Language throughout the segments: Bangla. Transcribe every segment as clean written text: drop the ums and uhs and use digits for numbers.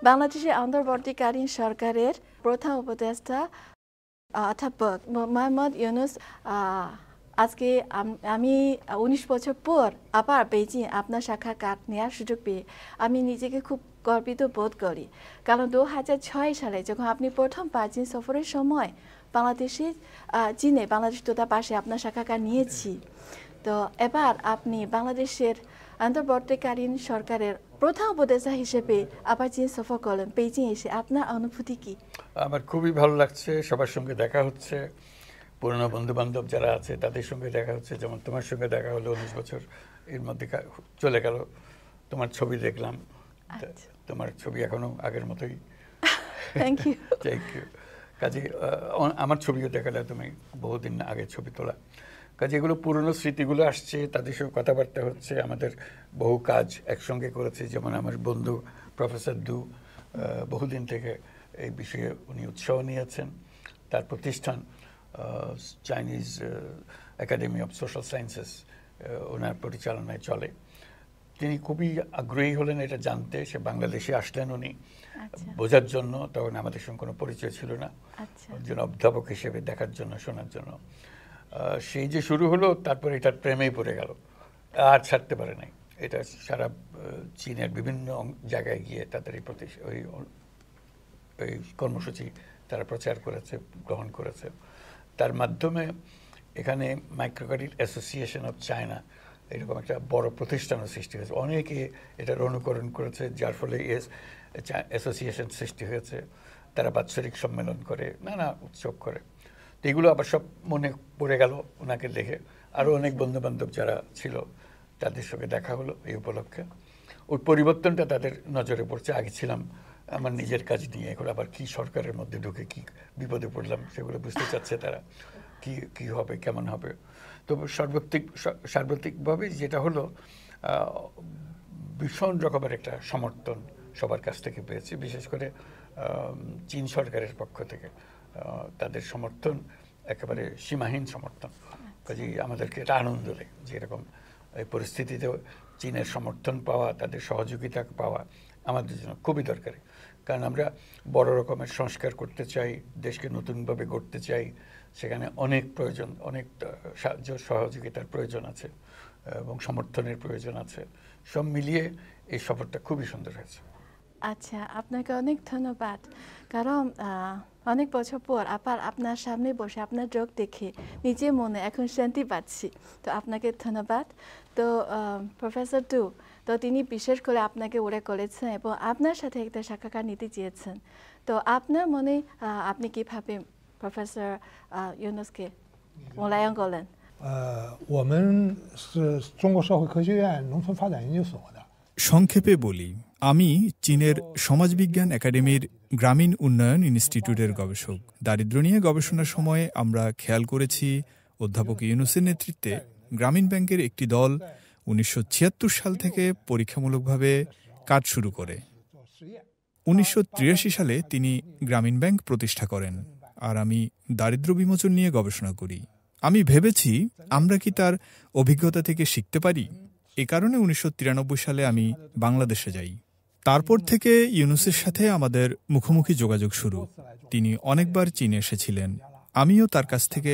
বাংলাদেশের অন্তর্বর্তীকালীন সরকারের প্রধান উপদেষ্টা অধ্যাপক মোহাম্মদ ইউনূস আজকে আমি 19 বছর পর আবার বেইজিং আপনার সাক্ষাৎকার নেওয়ার সুযোগ পেয়ে আমি নিজেকে খুব গর্বিত বোধ করি। কারণ 2006 সালে যখন আপনি প্রথমবার চীন সফরের সময় চীনে বাংলাদেশ দূতাবাসে আপনার সাক্ষাৎকার নিয়েছি। তো এবার আপনি বাংলাদেশের অন্তর্বর্তীকালীন সরকারের প্রধান উপদেষ্টা হিসেবে আবার চীন সফর করলেন, বেইজিং এসে আপনার অনুভূতি কি? আমার খুবই ভালো লাগছে, সবার সঙ্গে দেখা হচ্ছে, পুরনো বন্ধু বান্ধব যারা আছে তাদের সঙ্গে দেখা হচ্ছে। যেমন তোমার সঙ্গে দেখা হলো 19 বছর এর মধ্যে চলে গেল, তোমার ছবি দেখলাম, তোমার ছবি এখনো আগের মতোই। Thank you. Thank you. কাজে আমার ছবিও দেখালে, তুমি বহুদিন আগের ছবি তোলা। কাজে এগুলো পুরনো স্মৃতিগুলো আসছে, তাদের সঙ্গে কথাবার্তা হচ্ছে। আমাদের বহু কাজ একসঙ্গে করেছে, যেমন আমার বন্ধু প্রফেসর দু বহুদিন থেকে এই বিষয়ে উনি উৎসাহ নিয়েছেন। তার প্রতিষ্ঠান Chinese academy of social sciences ওনার পরিচালনায় চলে। তিনি খুবই আগ্রহী হলেন এটা জানতে। সে বাংলাদেশে আসলেন উনি বোঝার জন্য, তখন আমাদের সঙ্গে কোনো পরিচয় ছিল না, একজন অধ্যাপক হিসেবে দেখার জন্য, শোনার জন্য। সেই যে শুরু হলো, তারপরে এটার প্রেমেই পড়ে গেল, আর ছাড়তে পারে নাই। এটা সারা চীনের বিভিন্ন জায়গায় গিয়ে তাদের এই কর্মসূচি তারা প্রচার করেছে, গ্রহণ করেছে। তার মাধ্যমে এখানে micro credit association of China এরকম একটা বড় প্রতিষ্ঠানের সৃষ্টি হয়েছে। অনেকে এটার অনুকরণ করেছে, যার ফলে অ্যাসোসিয়েশন সৃষ্টি হয়েছে। তারা বাৎসরিক সম্মেলন করে, নানা উৎসব করে। তো এগুলো আবার সব মনে পড়ে গেল ওনাকে দেখে। আরও অনেক বন্ধুবান্ধব যারা ছিল তাদের সঙ্গে দেখা হলো এই উপলক্ষে। ওর পরিবর্তনটা তাদের নজরে পড়ছে। আগে ছিলাম আমার নিজের কাজ নিয়ে, এখন আবার কি সরকারের মধ্যে ঢুকে কি বিপদে পড়লাম সেগুলো বুঝতে চাচ্ছে তারা, কি হবে, কেমন হবে। তো সার্বত্রিকভাবে যেটা হলো, ভীষণ রকমের একটা সমর্থন সবার কাছ থেকে পেয়েছি, বিশেষ করে চীন সরকারের পক্ষ থেকে। তাদের সমর্থন একেবারে সীমাহীন সমর্থন। কাজেই আমাদেরকে এটা আনন্দ দেয় যে এরকম এই পরিস্থিতিতে চীনের সমর্থন পাওয়া, তাদের সহযোগিতা পাওয়া আমাদের জন্য খুবই দরকারি। কারণ আমরা বড় রকমের সংস্কার করতে চাই, দেশকে নতুনভাবে গড়তে চাই। সেখানে অনেক প্রয়োজন, অনেক সাহায্য সহযোগিতার প্রয়োজন আছে এবং সমর্থনের প্রয়োজন আছে। সব মিলিয়ে এই সফরটা খুবই সুন্দর হয়েছে। আচ্ছা, আপনাকে অনেক ধন্যবাদ। কারণ অনেক বছর পর আবার আপনার সামনে বসে আপনার চোখ দেখে নিজের মনে এখন শান্তি পাচ্ছি। তো আপনাকে ধন্যবাদ। তো প্রফেসর দু, তো তিনি বিশেষ করে আপনাকে উল্লেখ করেছেন এবং আপনার সাথে একটা সাক্ষাৎকার নিতে চেয়েছেন। তো আপনার মনে আপনি কিভাবে প্রফেসর ইউনুসকে মূল্যায়ন করলেন?我们是中国社会科学院农村发展研究所的。 সংক্ষেপে বলি, আমি চীনের সমাজবিজ্ঞান একাডেমির গ্রামীণ উন্নয়ন ইনস্টিটিউটের গবেষক। দারিদ্র্য নিয়ে গবেষণার সময় আমরা খেয়াল করেছি অধ্যাপক ইউনুসের নেতৃত্বে গ্রামীণ ব্যাংকের একটি দল 1976 সাল থেকে পরীক্ষামূলকভাবে কাজ শুরু করে। 1983 সালে তিনি গ্রামীণ ব্যাংক প্রতিষ্ঠা করেন, আর আমি দারিদ্র্য বিমোচন নিয়ে গবেষণা করি। আমি ভেবেছি আমরা কি তার অভিজ্ঞতা থেকে শিখতে পারি। এ কারণে 1993 সালে আমি বাংলাদেশে যাই। তারপর থেকে ইউনুসের সাথে আমাদের মুখোমুখি যোগাযোগ শুরু। তিনি অনেকবার চীনে এসেছিলেন। আমিও তার কাছ থেকে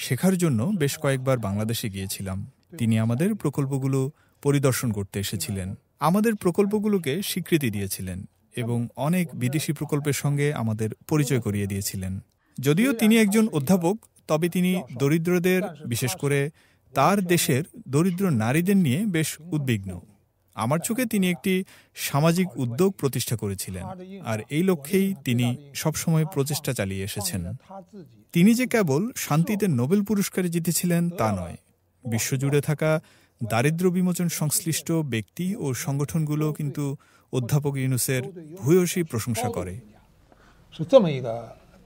শেখার জন্য বেশ কয়েকবার বাংলাদেশে গিয়েছিলাম। তিনি আমাদের প্রকল্পগুলো পরিদর্শন করতে এসেছিলেন, আমাদের প্রকল্পগুলোকে স্বীকৃতি দিয়েছিলেন এবং অনেক বিদেশি প্রকল্পের সঙ্গে আমাদের পরিচয় করিয়ে দিয়েছিলেন। যদিও তিনি একজন অধ্যাপক, তবে তিনি দরিদ্রদের, বিশেষ করে তার দেশের দরিদ্র নারীদের নিয়ে বেশ উদ্বিগ্ন। আমার চোখে তিনি একটি সামাজিক উদ্যোগ প্রতিষ্ঠা করেছিলেন, আর এই লক্ষ্যেই তিনি সবসময় প্রচেষ্টা চালিয়ে এসেছেন। তিনি যে কেবল শান্তিতে নোবেল পুরস্কারে জিতেছিলেন তা নয়, বিশ্বজুড়ে থাকা দারিদ্র্য বিমোচন সংশ্লিষ্ট ব্যক্তি ও সংগঠনগুলো কিন্তু অধ্যাপক ইউনুসের ভূয়সী প্রশংসা করে।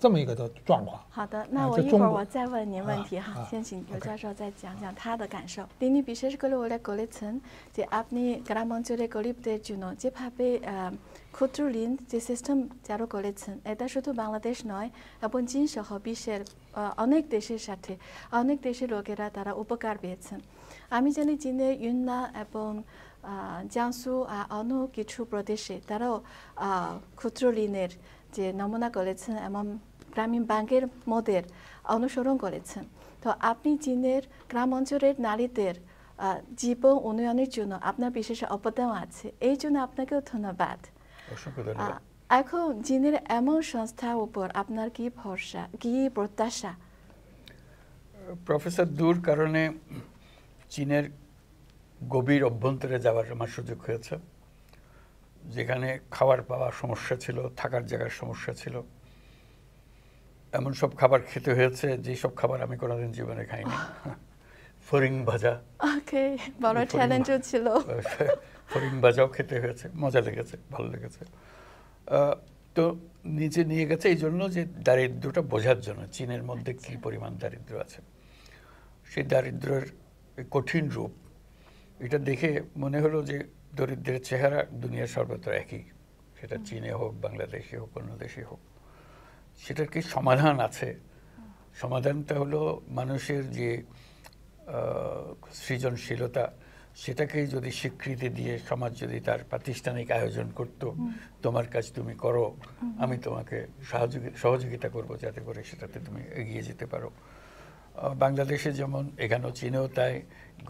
这么一个的状况。好的，那我一会儿我再问您问题哈，先请刘教授再讲讲他的感受。তিনি বিশেষ করে উল্লেখ করেছেন যে আপনি গ্রাম অঞ্চলে গরিবদের জন্য যেভাবে ক্ষুদ্র ঋণ যে সিস্টেম চালু করেছেন, এটা শুধু বাংলাদেশ নয় এবং চীন সহ বিশ্বের অনেক দেশের সাথে অনেক দেশের লোকেরা তারা উপকার পেয়েছেন। আমি জানি চীনের ইউননান এবং জিয়াংসু অন্য কিছু প্রদেশে তারাও ক্ষুদ্র ঋণের যে নমুনা করেছেন এবং গ্রামীণ ব্যাংকের মডেল অনুসরণ করেছেন। তো আপনি চীনের গ্রাম অঞ্চলের নারীদের জীবন উন্নয়নের জন্য আপনার বিশেষ অবদান আছে, এই জন্য আপনাকেও ধন্যবাদ। এখন চীনের এমন সংস্থার উপর আপনার কি ভরসা, কি প্রত্যাশা? প্রফেসর দূর কারণে চীনের গভীর অভ্যন্তরে যাওয়ার আমার সুযোগ হয়েছে, যেখানে খাবার পাওয়ার সমস্যা ছিল, থাকার জায়গার সমস্যা ছিল। এমন সব খাবার খেতে হয়েছে যেসব খাবার আমি কোনোদিন জীবনে খাইনি। ফরিং ভাজা, বড় চ্যালেঞ্জও ছিল। ফরিং ভাজাও খেতে হয়েছে, মজা লেগেছে, ভালো লেগেছে। তো নিচে নিয়ে গেছে এই জন্য যে দারিদ্র্যটা বোঝার জন্য, চীনের মধ্যে কি পরিমাণ দারিদ্র্য আছে, সেই দারিদ্র্যের কঠিন রূপ এটা দেখে মনে হলো যে দরিদ্রের চেহারা দুনিয়ার সর্বত্র একই, সেটা চীনে হোক, বাংলাদেশে হোক, অন্য দেশে হোক। সেটার কি সমাধান আছে? সমাধানটা হলো মানুষের যে সৃজনশীলতা, সেটাকে যদি স্বীকৃতি দিয়ে সমাজ যদি তার প্রাতিষ্ঠানিক আয়োজন করত, তোমার কাজ তুমি করো, আমি তোমাকে সহযোগিতা করব যাতে করে সেটাতে তুমি এগিয়ে যেতে পারো। বাংলাদেশে যেমন, এখানেও চীনেও তাই,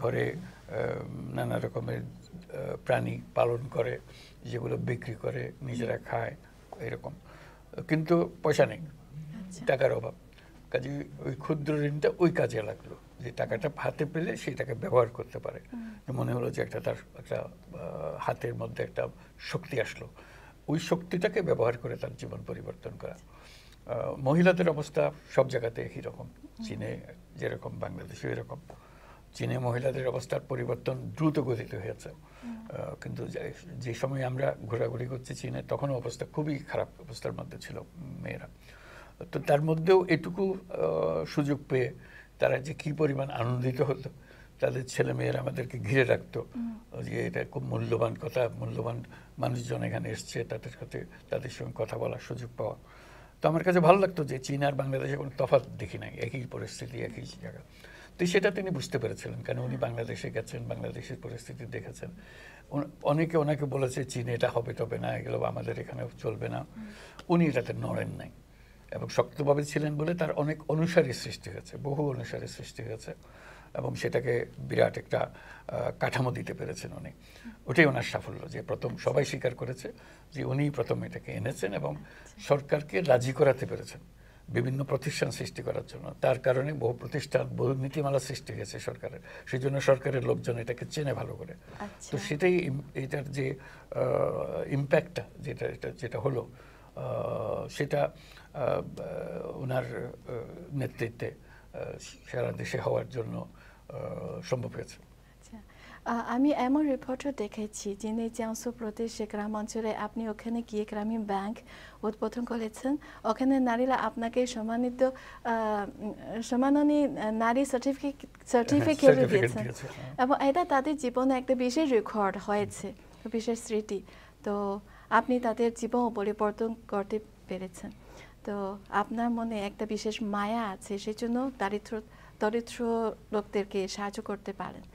ঘরে নানা রকমের প্রাণী পালন করে, যেগুলো বিক্রি করে, নিজেরা খায়, এরকম। কিন্তু পয়সা নেই, টাকার অভাব। কাজে ওই ক্ষুদ্র ঋণটা ওই কাজে লাগলো, যে টাকাটা হাতে পেলে সেটাকে ব্যবহার করতে পারে। মনে হলো যে তার একটা হাতের মধ্যে একটা শক্তি আসলো, ওই শক্তিটাকে ব্যবহার করে তার জীবন পরিবর্তন করা। মহিলাদের অবস্থা সব জায়গাতে একই রকম, চীনে যেরকম বাংলাদেশে এরকম। চীনে মহিলাদের অবস্থার পরিবর্তন দ্রুত গতিতে হয়েছে, কিন্তু যে সময় আমরা ঘোরাঘুরি করছি চীনে, তখনও অবস্থা খুবই খারাপ অবস্থার মধ্যে ছিল মেয়েরা। তো তার মধ্যেও এটুকু সুযোগ পেয়ে তারা যে কি পরিমাণ আনন্দিত হতো, তাদের ছেলে মেয়েরা আমাদেরকে ঘিরে রাখতো, যে এটা খুব মূল্যবান কথা, মূল্যবান মানুষজন এখানে এসছে, তাদের সঙ্গে কথা বলার সুযোগ পাওয়া। তো আমার কাছে ভালো লাগতো যে চীন আর বাংলাদেশে কোনো তফাৎ দেখি নাই, একই পরিস্থিতি, একই জায়গা। তো সেটা তিনি বুঝতে পেরেছিলেন, কারণ উনি বাংলাদেশে গেছেন, বাংলাদেশের পরিস্থিতি দেখেছেন। অনেকে ওনাকে বলেছে চীনে এটা হবে তবে না, এগুলো আমাদের এখানে চলবে না। উনি এটাতে নড়েন নাই এবং শক্তভাবে ছিলেন বলে তার অনেক অনুসারী সৃষ্টি হয়েছে, বহু অনুসারী সৃষ্টি হয়েছে, এবং সেটাকে বিরাট একটা কাঠামো দিতে পেরেছেন উনি। ওটাই ওনার সাফল্য, যে প্রথম সবাই স্বীকার করেছে যে উনি প্রথম এটাকে এনেছেন এবং সরকারকে রাজি করাতে পেরেছেন বিভিন্ন প্রতিষ্ঠান সৃষ্টি করার জন্য। তার কারণে বহু প্রতিষ্ঠান, বহু নীতিমালা সৃষ্টি হয়েছে সরকারের, সেই জন্য সরকারের লোকজন এটাকে চেনে ভালো করে। তো সেটাই এটার যে ইম্প্যাক্টটা যেটা হলো, সেটা ওনার নেতৃত্বে সারা দেশে হওয়ার জন্য সম্ভব হয়েছে। আমি এমন রিপোর্টও দেখেছি, যিনি জিয়াংসু প্রদেশে গ্রাম অঞ্চলে আপনি ওখানে গিয়ে গ্রামীণ ব্যাংক উদ্বোধন করেছেন। ওখানে নারীরা আপনাকে সম্মাননী নারী সার্টিফিকেট দিয়েছেন, এবং এটা তাদের জীবনে একটা বিশেষ রেকর্ড হয়েছে, বিশেষ স্মৃতি। তো আপনি তাদের জীবন পরিবর্তন করতে পেরেছেন। তো আপনার মনে একটা বিশেষ মায়া আছে, সেই জন্য দরিদ্র লোকদেরকে সাহায্য করতে পারেন।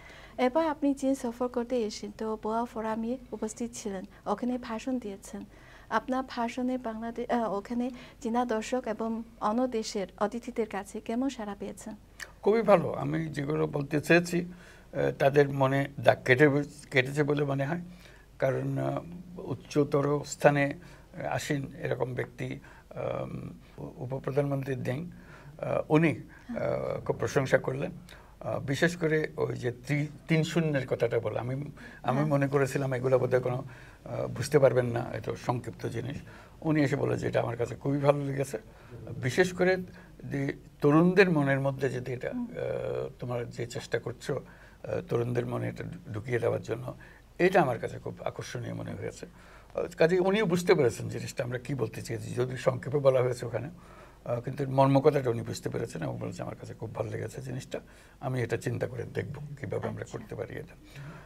এবার আপনি চীন সফর করতে এসেছেন, তো বোয়া ফোরামে উপস্থিত ছিলেন, ওখানে ভাষণ দিয়েছেন। আপনার ভাষণে ওখানে চীনা দর্শক এবং অন্য দেশের অতিথিদের কাছে কেমন সাড়া পেয়েছেন? খুবই ভালো। আমি যেগুলো বলতে চেয়েছি তাদের মনে দাগ কেটেছে বলে মনে হয়, কারণ উচ্চতর স্থানে আসেন এরকম ব্যক্তি, উপপ্রধানমন্ত্রী দেং, উনি খুব প্রশংসা করলেন। বিশেষ করে ওই যে 3-0 কথাটা বলে, আমি মনে করেছিলাম এগুলো বোধহয় কোনো বুঝতে পারবেন না, এত সংক্ষিপ্ত জিনিস। উনি এসে বলে যে এটা আমার কাছে খুবই ভালো লেগেছে, বিশেষ করে যে তরুণদের মনের মধ্যে যদি এটা তোমার যে চেষ্টা করছো তরুণদের মনে এটা ঢুকিয়ে দেওয়ার জন্য, এটা আমার কাছে খুব আকর্ষণীয় মনে হয়েছে। কাজে উনিও বুঝতে পেরেছেন জিনিসটা আমরা কি বলতে চেয়েছি, যদি সংক্ষেপে বলা হয়েছে ওখানে, কিন্তু মর্মকথাটা উনি বুঝতে পেরেছেন এবং বলেছে আমার কাছে খুব ভালো লেগেছে জিনিসটা, আমি এটা চিন্তা করে দেখব কীভাবে আমরা করতে পারি এটা।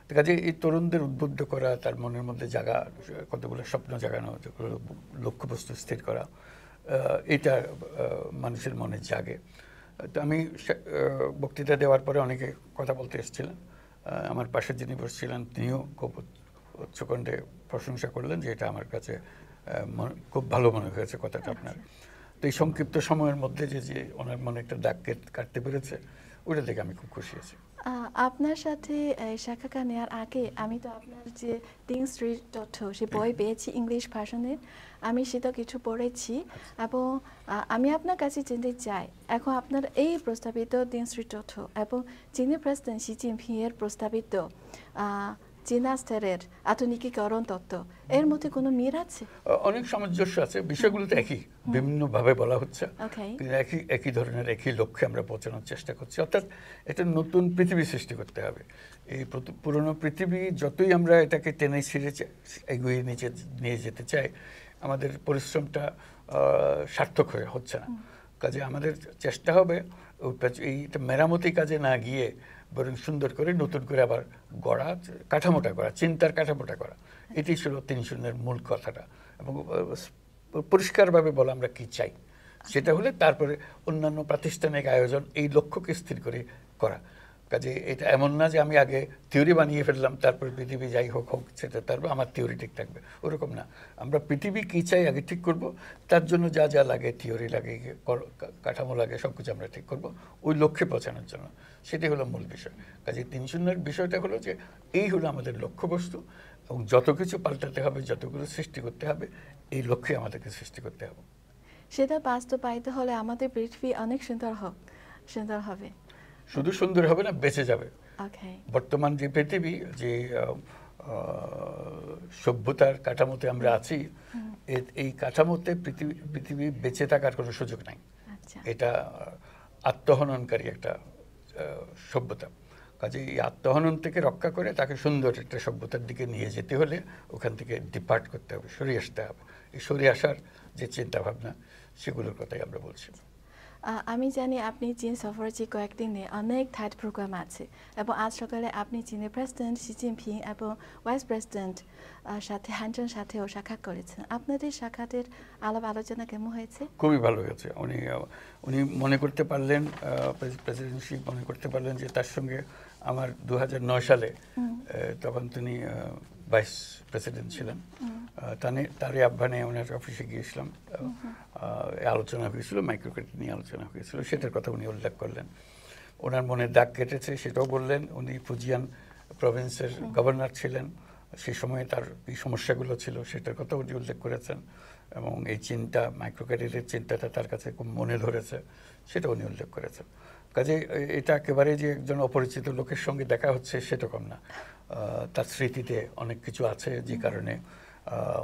তো কাজে এই তরুণদের উদ্বুদ্ধ করা, তার মনের মধ্যে জাগা কতগুলো স্বপ্ন জাগানো, লক্ষ্যবস্তু স্থির করা, এটা মানুষের মনে জাগে। তো আমি বক্তৃতা দেওয়ার পরে অনেকে কথা বলতে এসেছিলেন, আমার পাশে যিনি বসছিলেন তিনিও খুব উচ্চকণ্ঠে প্রশংসা করলেন যে এটা আমার কাছে খুব ভালো মনে হয়েছে কথাটা আপনার। তো এই সংক্ষিপ্ত সময়ের মধ্যে যে ওনার মনে একটা দাগ কাটতে পেরেছে, ওটা দেখে আমি খুব খুশি আছি। আপনার সাথে সাক্ষাৎকার নেওয়ার আগে আমি তো আপনার যে তিন স্ট্রিট তথ্য সে বই পেয়েছি ইংলিশ ভার্সনের, আমি সেটা কিছু পড়েছি এবং আমি আপনার কাছে জানতে চাই এখন আপনার এই প্রস্তাবিত তিন স্ট্রিট তথ্য এবং চীনের প্রেসিডেন্ট শি জিনপিং এর প্রস্তাবিত চীনা স্তরের আধুনিকীকরণ তত্ত্ব এর মধ্যে কোনো মিল আছে? অনেক সামঞ্জস্য আছে, বিষয়গুলো তো একই, বিভিন্নভাবে বলা হচ্ছে, একই ধরনের একই লক্ষ্যে আমরা পৌঁছানোর চেষ্টা করছি। অর্থাৎ একটা নতুন পৃথিবী সৃষ্টি করতে হবে। এই পুরনো পৃথিবী যতই আমরা এটাকে টেনে ছিঁড়ে এগিয়ে নিয়ে যেতে চাই, আমাদের পরিশ্রমটা সার্থক হচ্ছে না। কাজে আমাদের চেষ্টা হবে এইটা মেরামতি কাজে না গিয়ে বরং সুন্দর করে নতুন করে আবার গড়া, কাঠামোটা করা, চিন্তার কাঠামোটা করা। এটি ছিল ৩-০ মূল কথাটা, এবং পরিষ্কারভাবে বলা আমরা কি চাই সেটা হলে তারপরে অন্যান্য প্রাতিষ্ঠানিক আয়োজন এই লক্ষ্যকে স্থির করে করা। কাজে এটা এমন না যে আমি আগে থিওরি বানিয়ে ফেললাম তারপর পৃথিবী যাই হোক সেটা তারপর আমার থিওরি ঠিক থাকবে, ওরকম না। আমরা পৃথিবী কী চাই আগে ঠিক করব, তার জন্য যা যা লাগে, থিওরি লাগে, কাঠামো লাগে, সব কিছু আমরা ঠিক করব ওই লক্ষ্যে পৌঁছানোর জন্য। সেটাই হলো মূল বিষয়। কাজে ৩-০ বিষয়টা হলো যে এই হলো আমাদের লক্ষ্যবস্তু, এবং যত কিছু পাল্টাতে হবে, যতগুলো সৃষ্টি করতে হবে, এই লক্ষ্যে আমাদেরকে সৃষ্টি করতে হবে। সেটা বাস্তবায়িত হলে আমাদের পৃথিবী অনেক সুন্দর হবে। শুধু সুন্দর হবে না, বেঁচে যাবে। বর্তমান যে পৃথিবী, যে সভ্যতার কাঠামোতে আমরা আছি, এই কাঠামোতে পৃথিবী বেঁচে থাকার কোনো সুযোগ নাই। এটা আত্মহননকারী একটা সভ্যতা। কাজে এই আত্মহনন থেকে রক্ষা করে তাকে সুন্দর একটা সভ্যতার দিকে নিয়ে যেতে হলে ওখান থেকে ডিপার্ট করতে হবে, সরিয়ে আসতে হবে। এই সরিয়ে আসার যে চিন্তা ভাবনা, সেগুলোর কথাই আমরা বলছি। আমি জানি আপনি চীন সফরে কয়েকদিনে অনেক থাইড প্রোগ্রাম আছে, এবং আজ সকালে আপনি চীনের প্রেসিডেন্ট শি জিনপিং এবং ভাইস প্রেসিডেন্ট সাথে হানচেন সাথেও সাক্ষাৎ করেছেন। আপনাদের সাক্ষাতের আলোচনা কেমন হয়েছে? খুবই ভালো হয়েছে। উনি মনে করতে পারলেন, প্রেসিডেন্ট শি মনে করতে পারলেন যে তার সঙ্গে আমার 2009 সালে, তখন তিনি ভাইস প্রেসিডেন্ট ছিলেন, তারই আহ্বানে ওনার অফিসে গিয়েছিলাম, আলোচনা হয়েছিল, মাইক্রোক্রেডিট নিয়ে আলোচনা হয়েছিল, সেটার কথা উনি উল্লেখ করলেন। ওনার মনে দাগ কেটেছে সেটাও বললেন। উনি ফুজিয়ান প্রভিন্সের গভর্নর ছিলেন, সেই সময়ে তার এই সমস্যাগুলো ছিল সেটার কথা উনি উল্লেখ করেছেন, এবং এই চিন্তা, মাইক্রোক্রেডিটের চিন্তাটা তার কাছে খুব মনে ধরেছে, সেটা উনি উল্লেখ করেছেন। কাজে এটা একেবারে যে একজন অপরিচিত লোকের সঙ্গে দেখা হচ্ছে সেরকম না। তার স্মৃতিতে অনেক কিছু আছে যে কারণে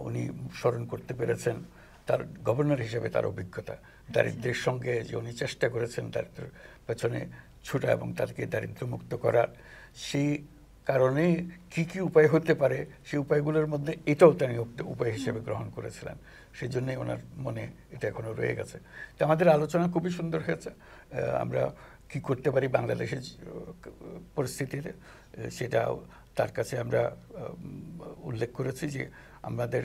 উনি স্মরণ করতে পেরেছেন তার গভর্নর হিসেবে তার অভিজ্ঞতা, দারিদ্র্যের সঙ্গে যে উনি চেষ্টা করেছেন দারিদ্র্যের পেছনে ছুটা এবং তাদেরকে দারিদ্র্যমুক্ত করার, সেই কারণে কি কি উপায় হতে পারে সেই উপায়গুলোর মধ্যে এটাও তিনি উপায় হিসেবে গ্রহণ করেছিলেন। সেই জন্যই ওনার মনে এটা এখনও রয়ে গেছে। তো আমাদের আলোচনা খুবই সুন্দর হয়েছে। আমরা কি করতে পারি বাংলাদেশের পরিস্থিতিতে, সেটা তার কাছে আমরা উল্লেখ করেছি যে আমাদের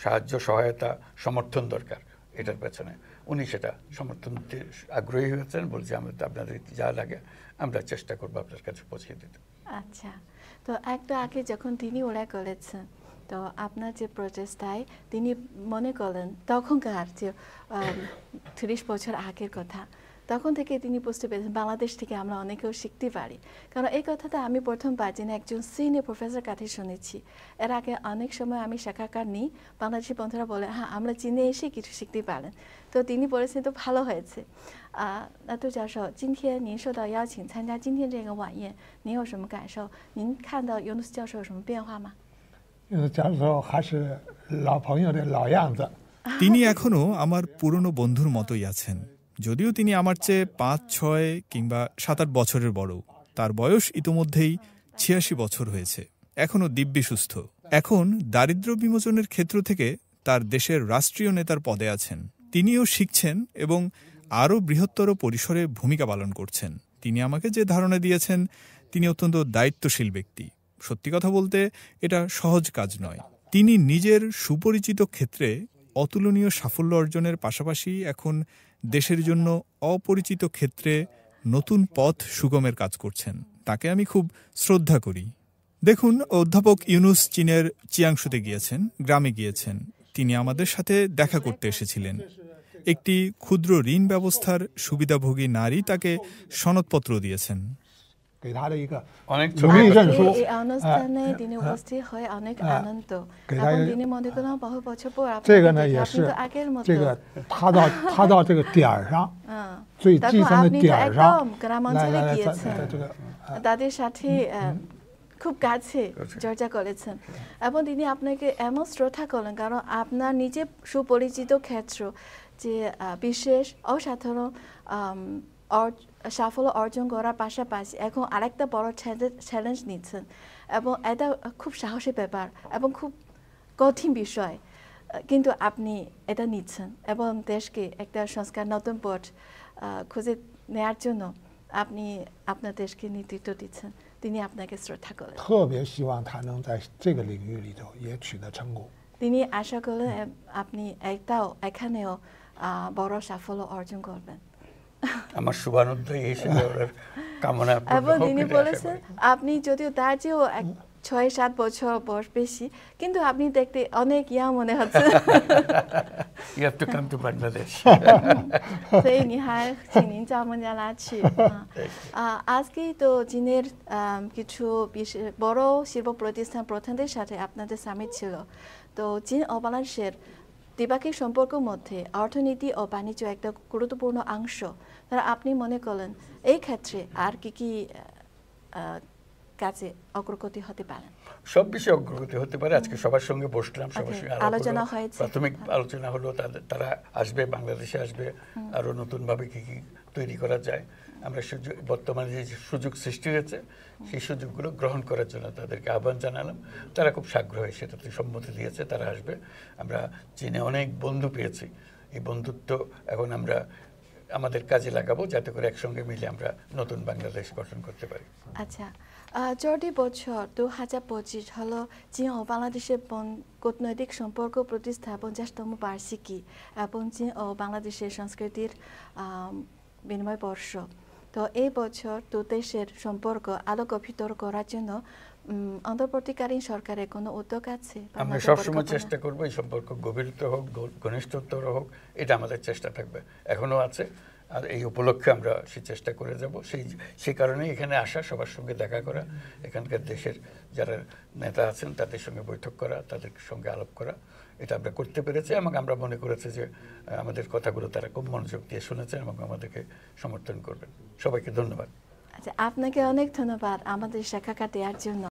সাহায্য, সহায়তা, সমর্থন দরকার এটার পেছনে। উনি সেটা সমর্থন দিতে আগ্রহী হয়েছেন, বলছে আপনাদের যা লাগে আমরা চেষ্টা করবো আপনার কাছে পৌঁছে দিতে। আচ্ছা, তো একটু আগে যখন তিনি উল্লেখ করেছেন, তো আপনার যে প্রচেষ্টায় তিনি মনে করলেন তখনকার যে 30 বছর আগের কথা, তখন থেকে তিনি বুঝতে পেরেছেন বাংলাদেশ থেকে আমরা অনেকেও শিখতে পারি। কারণ এই কথাটা আমি প্রথমবার যিনি একজন সিনিয়র প্রফেসর কাছে শুনেছি। এর আগে অনেক সময় আমি সাক্ষাৎকার নিই, বাংলাদেশি বন্ধুরা বলে হ্যাঁ আমরা চীনে এসে কিছু শিখতে পারেন। তো তিনি বলেছেন তো ভালো হয়েছে।那杜教授，今天您受到邀请参加今天这个晚宴，您有什么感受？您看到尤努斯教授有什么变化吗？尤努斯教授还是老朋友的老样子。তিনি এখনো আমার পুরনো বন্ধুর মতোই আছেন, যদিও তিনি আমার চেয়ে 5, 6 কিংবা 7-8 বছরের বড়। তার বয়স ইতোমধ্যেই 86 বছর হয়েছে, এখনো দিব্যি সুস্থ। এখন দারিদ্র্য বিমোচনের ক্ষেত্র থেকে তার দেশের রাষ্ট্রীয় নেতার পদে আছেন। তিনিও শিখছেন এবং আরও বৃহত্তর পরিসরে ভূমিকা পালন করছেন। তিনি আমাকে যে ধারণা দিয়েছেন, তিনি অত্যন্ত দায়িত্বশীল ব্যক্তি। সত্যি কথা বলতে এটা সহজ কাজ নয়। তিনি নিজের সুপরিচিত ক্ষেত্রে অতুলনীয় সাফল্য অর্জনের পাশাপাশি এখন দেশের জন্য অপরিচিত ক্ষেত্রে নতুন পথ সুগমের কাজ করছেন। তাকে আমি খুব শ্রদ্ধা করি। দেখুন, অধ্যাপক ইউনুস চীনের চিয়াংশুতে গিয়েছেন, গ্রামে গিয়েছেন। তিনি আমাদের সাথে দেখা করতে এসেছিলেন। একটি ক্ষুদ্র ঋণ ব্যবস্থার সুবিধাভোগী নারী তাকে সনদপত্র দিয়েছেন। 给他的一个 অনেক 荣誉证书 এই অনুষ্ঠানে তিনি উপস্থিত হয়ে অনেক আনন্দ, 给他 এবং 一 তিনি মনে করেন বহু বছর পর 这个 আপনাকে 呢 দেখে 也 আপনি 是 তো আগের মতো 这个他到这个点儿上 最基 তখন 层的 আপনি তো 点儿 একদম 上 গ্রামাঞ্চলে 来 গিয়েছেন, 在这个 তাদের সাথে খুব কাছে চর্চা করেছেন, এবং তিনি আপনাকে এমন শ্রদ্ধা করলেন কারণ আপনার নিজে সুপরিচিত ক্ষেত্র যে বিশেষ অসাধারণ সাফল্য অর্জন করার পাশাপাশি এখন আরেকটা বড় চ্যালেঞ্জ নিচ্ছেন, এবং এটা খুব সাহসী ব্যাপার এবং খুব কঠিন বিষয়, কিন্তু আপনি এটা নিচ্ছেন এবং দেশকে একটা সংস্কার নতুন পথ খুঁজে নেওয়ার জন্য আপনি আপনার দেশকে নেতৃত্ব দিচ্ছেন। তিনি আপনাকে শ্রদ্ধা করলেন, 特别希望他能在这个领域里头也取得成功。 তিনি আশা করলেন আপনি এখানেও বড় সাফল্য অর্জন করবেন। আমার শুভানুধ্যায়ী হিসেবে ওনার কামনা এবং পূর্ণ হোক তিনি এটা আশা বলেছেন করি। আপনি যদিও তার চেয়েও 6-7 বছর বয়স বেশি, কিন্তু আপনি দেখতে অনেক ইয়া মনে হচ্ছে। You have to come to Bangladesh. 所以你还请您叫孟加拉去。আজকে তো চীনের কিছু বড় শিল্প প্রতিষ্ঠান প্রধানদের সাথে আপনাদের সামিট ছিল। তো চীন ও বাংলাদেশের দ্বিপাক্ষিক সম্পর্কের মধ্যে অর্থনীতি ও বাণিজ্য একটা গুরুত্বপূর্ণ অংশ। তারা আপনি মনে করলেন এই ক্ষেত্রে আর কি কাজে অগ্রগতি হতে পারে? সব বিষয়ে অগ্রগতি হতে পারে। আজকে সবার সঙ্গে বসলাম, সবার সঙ্গে আলোচনা হয়েছে, প্রাথমিক আলোচনা হলো, তারা আসবে, বাংলাদেশে আসবে, আরো নতুনভাবে কি কি তৈরি করা যায়। আমরা বর্তমানে যে সুযোগ সৃষ্টি হয়েছে সেই সুযোগগুলো গ্রহণ করার জন্য তাদেরকে আহ্বান জানালাম। তারা খুব সাগ্রহে সেটাতে সম্মতি দিয়েছে, তারা আসবে। আমরা চীনে অনেক বন্ধু পেয়েছি, এই বন্ধুত্ব এখন আমরা আমাদের কাজে লাগাবো যাতে করে একসঙ্গে মিলে আমরা নতুন বাংলাদেশ গঠন করতে পারি। আচ্ছা, 14 বছর 2025 হলো চীন ও বাংলাদেশের কূটনৈতিক সম্পর্ক প্রতিষ্ঠা 50তম বার্ষিকী এবং চীন ও বাংলাদেশের সংস্কৃতির বিনিময় বর্ষ। তো এই বছর দু দেশের সম্পর্ক আরো গভীর করার জন্য অন্তর্বর্তীকালীন সরকারের কোনো উদ্যোগ আছে? আমরা সবসময় চেষ্টা করবো এই সম্পর্ক গভীরতর হোক, ঘনিষ্ঠতর হোক, এটা আমাদের চেষ্টা থাকবে, এখনো আছে। আর এই উপলক্ষে আমরা সেই চেষ্টা করে যাব। সেই কারণেই এখানে আসা, সবার সঙ্গে দেখা করা, এখানকার দেশের যারা নেতা আছেন তাদের সঙ্গে বৈঠক করা, তাদের সঙ্গে আলাপ করা, এটা আমরা করতে পেরেছি। এবং আমরা মনে করেছি যে আমাদের কথাগুলো তারা খুব মনোযোগ দিয়ে শুনেছেন এবং আমাদেরকে সমর্থন করবেন। সবাইকে ধন্যবাদ। আচ্ছা, আপনাকে অনেক ধন্যবাদ আমাদের সাক্ষাৎকার দেওয়ার জন্য।